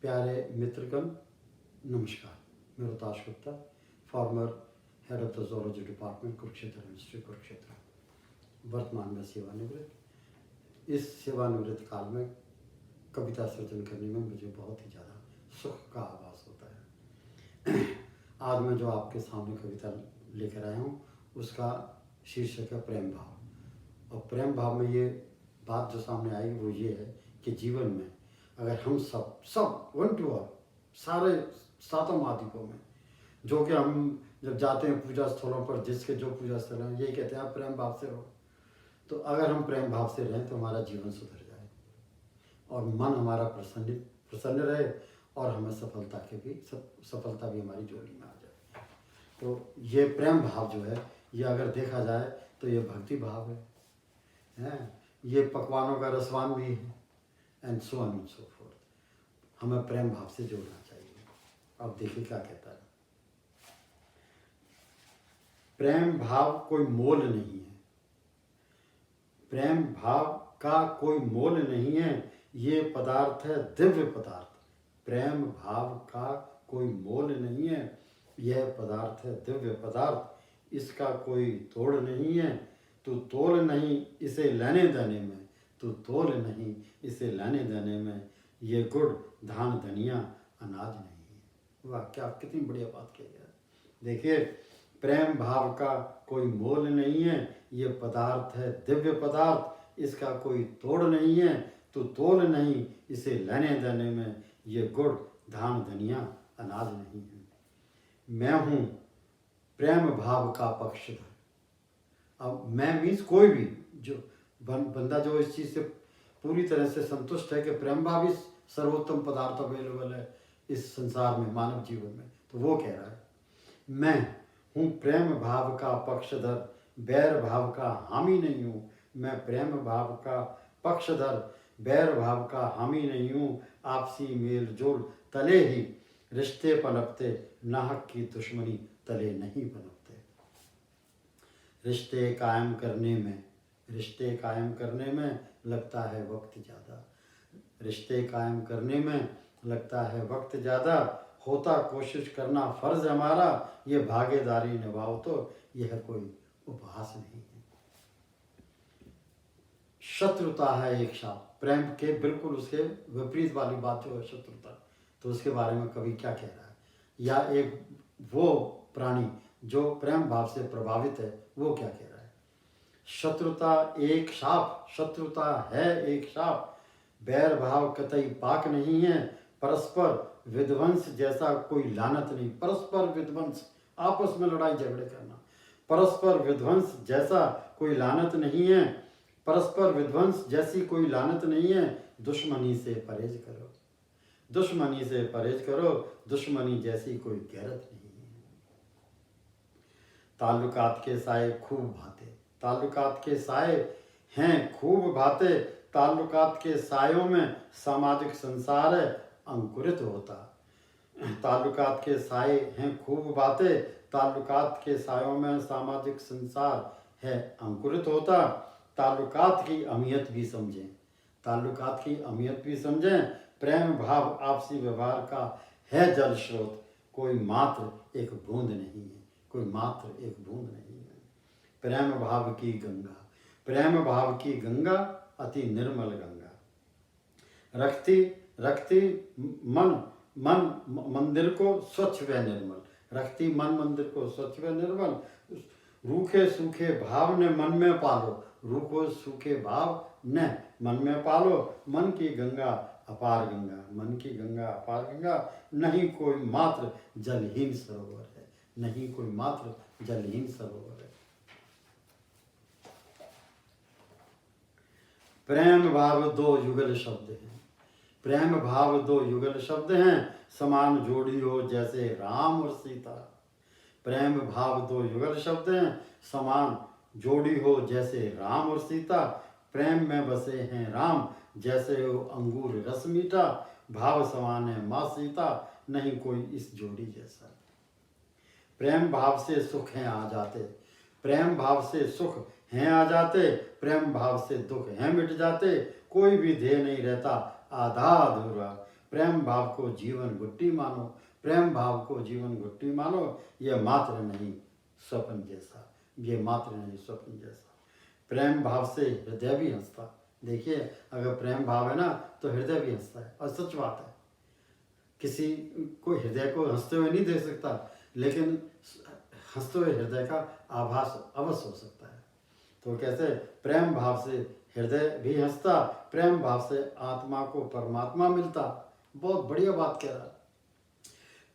प्यारे मित्रगण, नमस्कार। मैं Rohtash Gupta, farmer head of the zoology department, Kurukshetra university, Kurukshetra. वर्तमान में सेवानिवृत्त। इस सेवानिवृत्त काल में कविता सृजन करने में मुझे बहुत ही ज़्यादा सुख का आभास होता है। आज मैं जो आपके सामने कविता लेकर आया हूँ उसका शीर्षक है प्रेम भाव। और प्रेम भाव में ये बात जो सामने आई वो ये है कि जीवन में अगर हम सब वन टू ऑल सारे सातों महाद्वीपों में, जो कि हम जब जाते हैं पूजा स्थलों पर, जिसके जो पूजा स्थल हैं यही कहते हैं आप प्रेम भाव से रहो। तो अगर हम प्रेम भाव से रहें तो हमारा जीवन सुधर जाए और मन हमारा प्रसन्न रहे और हमें सफलता भी हमारी झोली में आ जाए। तो ये प्रेम भाव जो है ये अगर देखा जाए तो ये भक्ति भाव है, ये पकवानों का रसवान भी है, and so on and so fourth. हमें प्रेम भाव से जोड़ना चाहिए। अब देखिए क्या कहता है। प्रेम भाव कोई मोल नहीं है, प्रेम भाव का कोई मोल नहीं है, ये पदार्थ है दिव्य पदार्थ। प्रेम भाव का कोई मोल नहीं है, यह पदार्थ है दिव्य पदार्थ। इसका कोई तोड़ नहीं है, तू तोल नहीं इसे लेने देने में, तू तोल नहीं इसे लेने देने में। ये गुड़ धान धनिया अनाज नहीं है। वाह, क्या कितनी बढ़िया बात कही है। देखिए, प्रेम भाव का कोई मोल नहीं है, ये पदार्थ है दिव्य पदार्थ। इसका कोई तोड़ नहीं है, तो तोल नहीं इसे लेने देने में। ये गुड़ धान धनिया अनाज नहीं है। मैं हूँ प्रेम भाव का पक्षधर। अब मैं मीन्स कोई भी जो बंदा जो इस चीज़ से पूरी तरह से संतुष्ट है कि प्रेम भाव ही सर्वोत्तम पदार्थ अवेलेबल है इस संसार में, मानव जीवन में, तो वो कह रहा है मैं हूँ प्रेम भाव का पक्षधर, बैर भाव का हामी नहीं हूँ। मैं प्रेम भाव का पक्षधर, बैर भाव का हामी नहीं हूँ। आपसी मेल जोल तले ही रिश्ते पनपते, नाहक की दुश्मनी तले नहीं पनपते। रिश्ते कायम करने में लगता है वक्त ज़्यादा। रिश्ते कायम करने में लगता है वक्त ज़्यादा। होता कोशिश करना फ़र्ज हमारा, ये भागीदारी निभाओ तो यह कोई उपहास नहीं है। शत्रुता है एक शाप। प्रेम के बिल्कुल उसके विपरीत वाली बात जो है शत्रुता, तो उसके बारे में कवि क्या कह रहा है। या एक वो प्राणी जो प्रेम भाव से प्रभावित है वो क्या कह रहा है। शत्रुता एक शाप, शत्रुता है एक शाप। बैर भाव कतई पाक नहीं है, परस्पर विध्वंस जैसा कोई लानत नहीं। परस्पर विध्वंस, आपस में लड़ाई झगड़े करना, परस्पर विध्वंस जैसा कोई लानत नहीं है। परस्पर विध्वंस जैसी कोई लानत नहीं है। दुश्मनी से परहेज करो, दुश्मनी से परहेज करो, दुश्मनी जैसी कोई गैरत नहीं है। ताल्लुकात के साए खूब भाते, ताल्लुकात के साए हैं खूब भाते। ताल्लुकात के सायों में सामाजिक संसार है अंकुरित होता। ताल्लुकात के साए हैं खूब बातें, ताल्लुकात के सायों में सामाजिक संसार है अंकुरित होता। ताल्लुकात की अहमियत भी समझें, ताल्लुकात की अहमियत भी समझें। प्रेम भाव आपसी व्यवहार का है जल स्रोत, कोई मात्र एक बूंद नहीं है, कोई मात्र एक बूंद नहीं है। प्रेम भाव की गंगा, प्रेम भाव की गंगा अति निर्मल गंगा। रखती मन मंदिर को स्वच्छ व निर्मल, रखती मन मंदिर को स्वच्छ व निर्मल। रूखे सूखे भाव ने मन में पालो, रूखो सूखे भाव ने मन में पालो। मन की गंगा अपार गंगा, मन की गंगा अपार गंगा। नहीं कोई मात्र जलहीन सरोवर है, नहीं कोई मात्र जलहीन सरोवर है। प्रेम भाव दो युगल शब्द हैं, प्रेम भाव दो युगल शब्द हैं। समान जोड़ी हो जैसे राम और सीता। प्रेम भाव दो युगल शब्द हैं, समान जोड़ी हो जैसे राम और सीता। प्रेम में बसे हैं राम, जैसे हो अंगूर रस मीठा। भाव समान है माँ सीता, नहीं कोई इस जोड़ी जैसा। प्रेम भाव से सुख हैं आ जाते, प्रेम भाव से सुख हैं आ जाते। प्रेम भाव से दुख हैं मिट जाते। कोई भी ध्येय नहीं रहता आधा अधूरा, प्रेम भाव को जीवन गुट्टी मानो, प्रेम भाव को जीवन गुट्टी मानो, यह मात्र नहीं स्वप्न जैसा, ये मात्र नहीं स्वप्न जैसा। प्रेम भाव से हृदय भी हंसता। देखिए, अगर प्रेम भाव है ना तो हृदय भी हंसता है, और सच बात है। किसी को हृदय को हंसते हुए नहीं देख सकता, लेकिन हंसते हुए हृदय का आभास अवश्य हो सकता है। तो कैसे प्रेम भाव से हृदय भी हंसता, प्रेम भाव से आत्मा को परमात्मा मिलता। बहुत बढ़िया बात कह रहा है।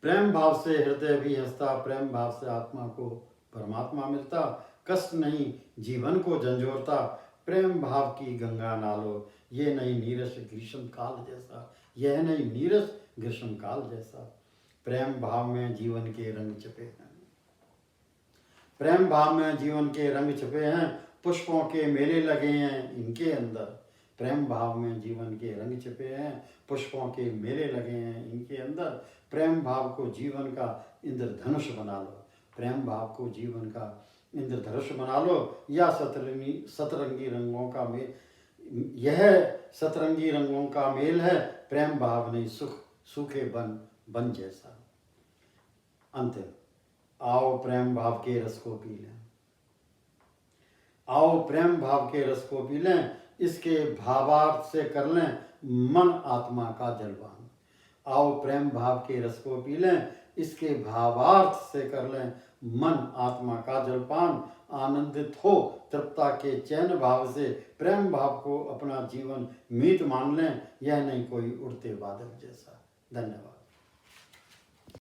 प्रेम भाव से हृदय भी हंसता, प्रेम भाव से आत्मा को परमात्मा मिलता। कष्ट नहीं जीवन को झंझोरता, प्रेम भाव की गंगा नालो, ये नहीं नीरस ग्रीष्म काल जैसा, यह नहीं नीरस ग्रीष्म काल जैसा। प्रेम भाव में जीवन के रंग छिपे हैं, प्रेम भाव में जीवन के रंग छिपे हैं, पुष्पों के मेले लगे हैं इनके अंदर। प्रेम भाव में जीवन के रंग छिपे हैं, पुष्पों के मेले लगे हैं इनके अंदर। प्रेम भाव को जीवन का इंद्रधनुष बना लो, प्रेम भाव को जीवन का इंद्रधनुष बना लो, या सतरंगी रंगों का मेल, यह सतरंगी रंगों का मेल है। प्रेम भाव नहीं सुख सूखे बन जैसा। अंतिम, आओ प्रेम भाव के रस को पी लें, आओ प्रेम भाव के रस को पी लें, इसके भावार्थ से कर लें मन आत्मा का जलपान। आओ प्रेम भाव के रस को पी लें, इसके भावार्थ से कर लें मन आत्मा का जलपान। आनंदित हो तृप्ता के चैन भाव से, प्रेम भाव को अपना जीवन मीत मान लें, यह नहीं कोई उड़ते बादल जैसा। धन्यवाद।